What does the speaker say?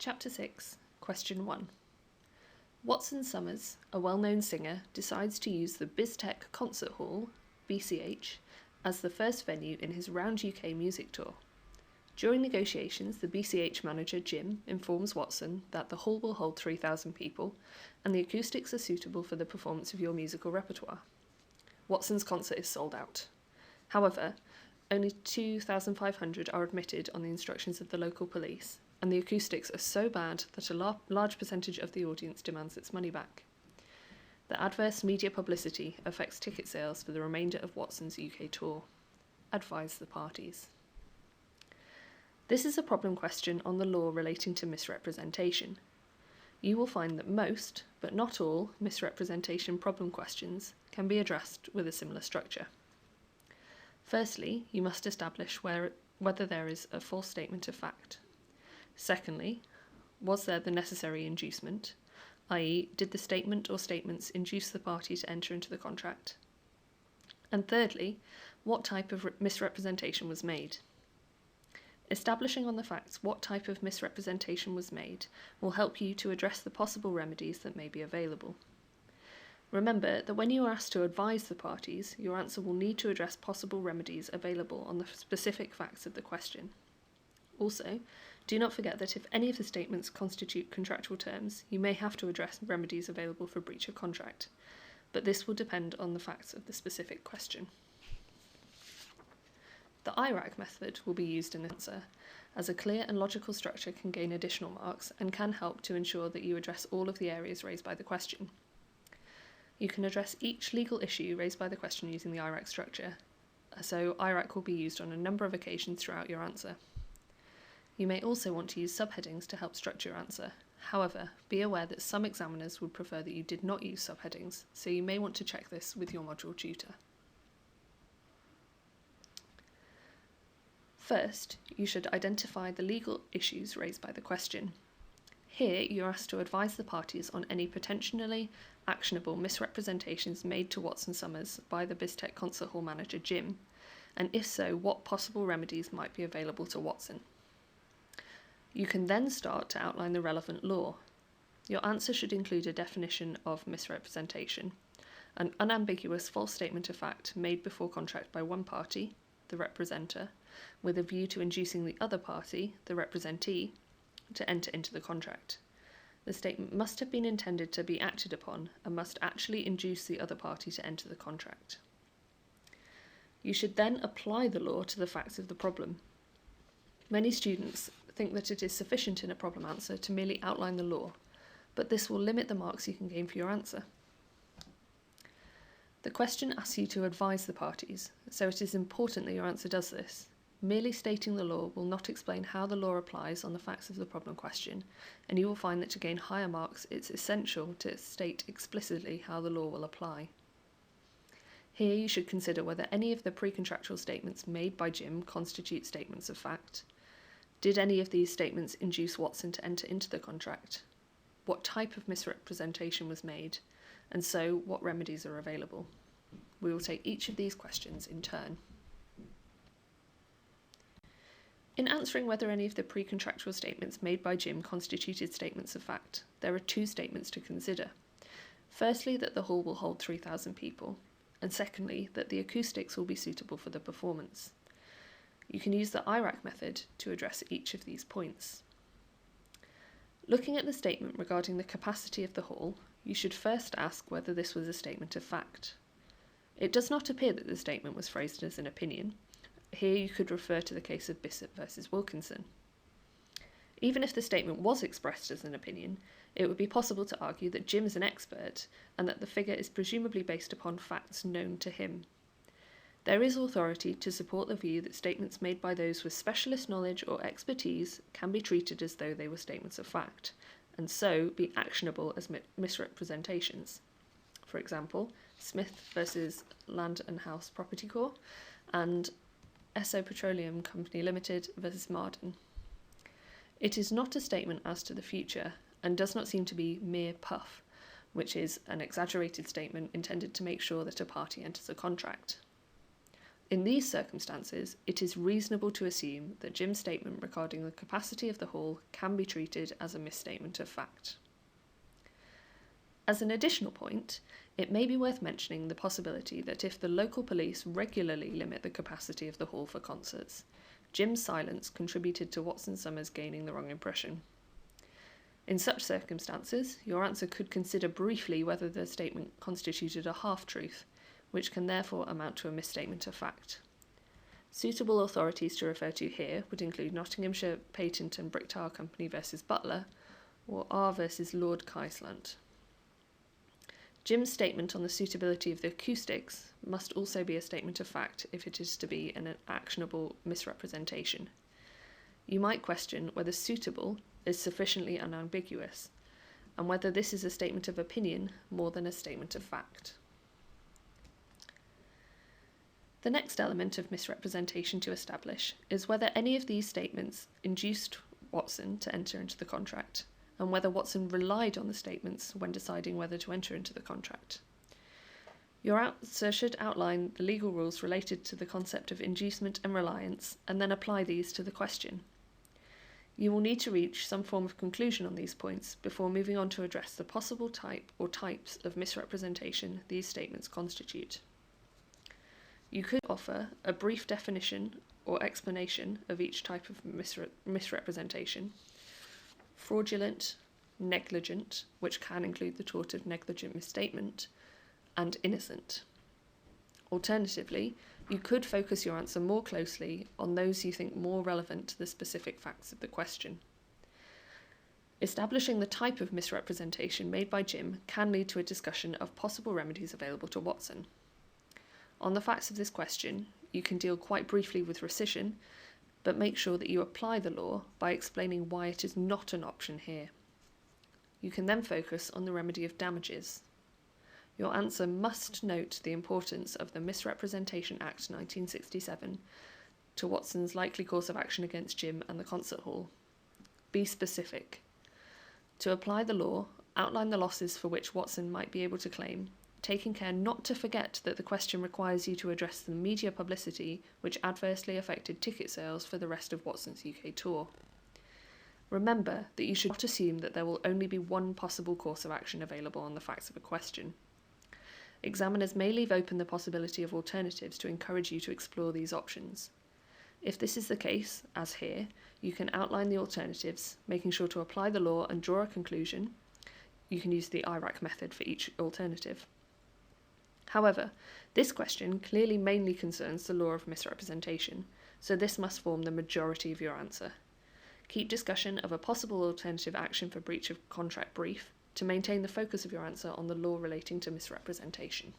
Chapter 6, Question 1. Watson Summers, a well-known singer, decides to use the BizTech Concert Hall, BCH, as the first venue in his Round UK music tour. During negotiations, the BCH manager, Jim, informs Watson that the hall will hold 3,000 people and the acoustics are suitable for the performance of your musical repertoire. Watson's concert is sold out. However, only 2,500 are admitted on the instructions of the local police, and the acoustics are so bad that a large percentage of the audience demands its money back. The adverse media publicity affects ticket sales for the remainder of Watson's UK tour. Advise the parties. This is a problem question on the law relating to misrepresentation. You will find that most, but not all, misrepresentation problem questions can be addressed with a similar structure. Firstly, you must establish whether there is a false statement of fact. Secondly, was there the necessary inducement, i.e., did the statement or statements induce the party to enter into the contract? And thirdly, what type of misrepresentation was made? Establishing on the facts what type of misrepresentation was made will help you to address the possible remedies that may be available. Remember that when you are asked to advise the parties, your answer will need to address possible remedies available on the specific facts of the question. Also, do not forget that if any of the statements constitute contractual terms, you may have to address remedies available for breach of contract, but this will depend on the facts of the specific question. The IRAC method will be used in the answer, as a clear and logical structure can gain additional marks and can help to ensure that you address all of the areas raised by the question. You can address each legal issue raised by the question using the IRAC structure, so IRAC will be used on a number of occasions throughout your answer. You may also want to use subheadings to help structure your answer. However, be aware that some examiners would prefer that you did not use subheadings, so you may want to check this with your module tutor. First, you should identify the legal issues raised by the question. Here, you are asked to advise the parties on any potentially actionable misrepresentations made to Watson Summers by the BizTech Concert Hall manager Jim, and if so, what possible remedies might be available to Watson. You can then start to outline the relevant law. Your answer should include a definition of misrepresentation, an unambiguous false statement of fact made before contract by one party, the representer, with a view to inducing the other party, the representee, to enter into the contract. The statement must have been intended to be acted upon and must actually induce the other party to enter the contract. You should then apply the law to the facts of the problem. Many students think that it is sufficient in a problem answer to merely outline the law, but this will limit the marks you can gain for your answer. The question asks you to advise the parties, so it is important that your answer does this. Merely stating the law will not explain how the law applies on the facts of the problem question, and you will find that to gain higher marks it's essential to state explicitly how the law will apply. Here you should consider whether any of the pre-contractual statements made by Jim constitute statements of fact. Did any of these statements induce Watson to enter into the contract? What type of misrepresentation was made? And so, what remedies are available? We will take each of these questions in turn. In answering whether any of the pre-contractual statements made by Jim constituted statements of fact, there are two statements to consider. Firstly, that the hall will hold 3,000 people, and secondly, that the acoustics will be suitable for the performance. You can use the IRAC method to address each of these points. Looking at the statement regarding the capacity of the hall, you should first ask whether this was a statement of fact. It does not appear that the statement was phrased as an opinion. Here you could refer to the case of Bishop versus Wilkinson. Even if the statement was expressed as an opinion, it would be possible to argue that Jim is an expert and that the figure is presumably based upon facts known to him. There is authority to support the view that statements made by those with specialist knowledge or expertise can be treated as though they were statements of fact, and so be actionable as misrepresentations. For example, Smith versus Land and House Property Corp. And Esso Petroleum Company Limited versus Marden. It is not a statement as to the future, and does not seem to be mere puff, which is an exaggerated statement intended to make sure that a party enters a contract. In these circumstances, it is reasonable to assume that Jim's statement regarding the capacity of the hall can be treated as a misstatement of fact. As an additional point, it may be worth mentioning the possibility that if the local police regularly limit the capacity of the hall for concerts, Jim's silence contributed to Watson Summers gaining the wrong impression. In such circumstances, your answer could consider briefly whether the statement constituted a half-truth, which can therefore amount to a misstatement of fact. Suitable authorities to refer to here would include Nottinghamshire Patent and Brick Tile Company versus Butler, or R versus Lord Keislant. Jim's statement on the suitability of the acoustics must also be a statement of fact if it is to be an actionable misrepresentation. You might question whether suitable is sufficiently unambiguous, and whether this is a statement of opinion more than a statement of fact. The next element of misrepresentation to establish is whether any of these statements induced Watson to enter into the contract, and whether Watson relied on the statements when deciding whether to enter into the contract. Your answer should outline the legal rules related to the concept of inducement and reliance, and then apply these to the question. You will need to reach some form of conclusion on these points before moving on to address the possible type or types of misrepresentation these statements constitute. You could offer a brief definition or explanation of each type of misrepresentation: fraudulent, negligent, which can include the tort of negligent misstatement, and innocent. Alternatively, you could focus your answer more closely on those you think more relevant to the specific facts of the question. Establishing the type of misrepresentation made by Jim can lead to a discussion of possible remedies available to Watson. On the facts of this question, you can deal quite briefly with rescission, but make sure that you apply the law by explaining why it is not an option here. You can then focus on the remedy of damages. Your answer must note the importance of the Misrepresentation Act 1967 to Watson's likely course of action against Jim and the concert hall. Be specific. To apply the law, outline the losses for which Watson might be able to claim, taking care not to forget that the question requires you to address the media publicity which adversely affected ticket sales for the rest of Watson's UK tour. Remember that you should not assume that there will only be one possible course of action available on the facts of a question. Examiners may leave open the possibility of alternatives to encourage you to explore these options. If this is the case, as here, you can outline the alternatives, making sure to apply the law and draw a conclusion. You can use the IRAC method for each alternative. However, this question clearly mainly concerns the law of misrepresentation, so this must form the majority of your answer. Keep discussion of a possible alternative action for breach of contract brief to maintain the focus of your answer on the law relating to misrepresentation.